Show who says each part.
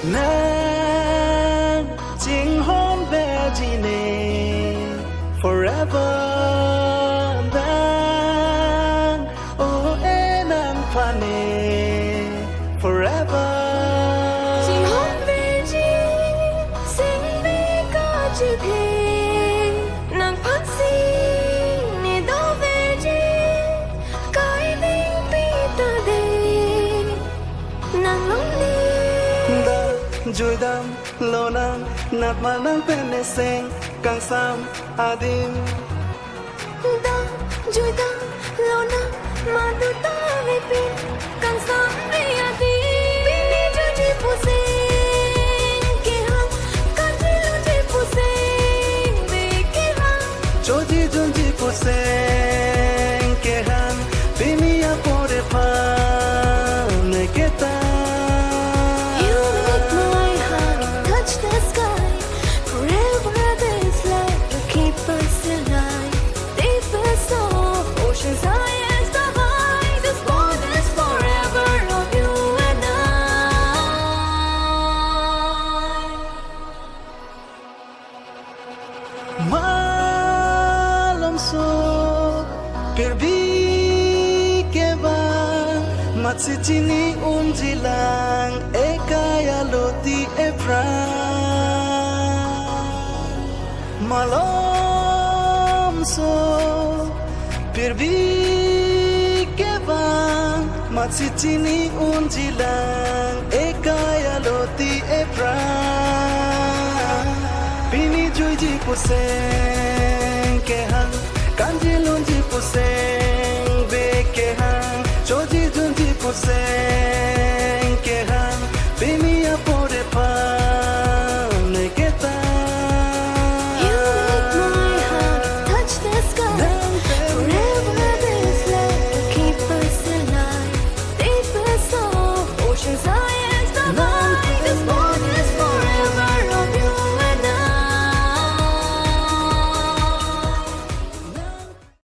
Speaker 1: nang jing hon ve ji ne forever nang oh e nang fa ne forever
Speaker 2: jing hon ve ji sing ve ka ji phe nang phan si ne do ve ji kai ding pi ta de nang long ni
Speaker 1: da joy dam lo nang nat ma nang pen ne sing kang sam adim
Speaker 2: da joy da lo na ma du ta ve pin kang sam ve ya ti pini jo ji pu se ke hang kan ji lo ji pu se ve ke hang
Speaker 1: Jodi junji poseng ke han pini a pore pa ne keta
Speaker 2: you make my heart touch the sky forever this love to keep us alive deepest of oceans highest of high this bond is forever of you and I
Speaker 1: malam so perbi ke ba matsichini unjilang ekaya loti epra malam so perbi ke ba matsichini unjilang ekaya loti epra Pini joy ji poseng ke han kanji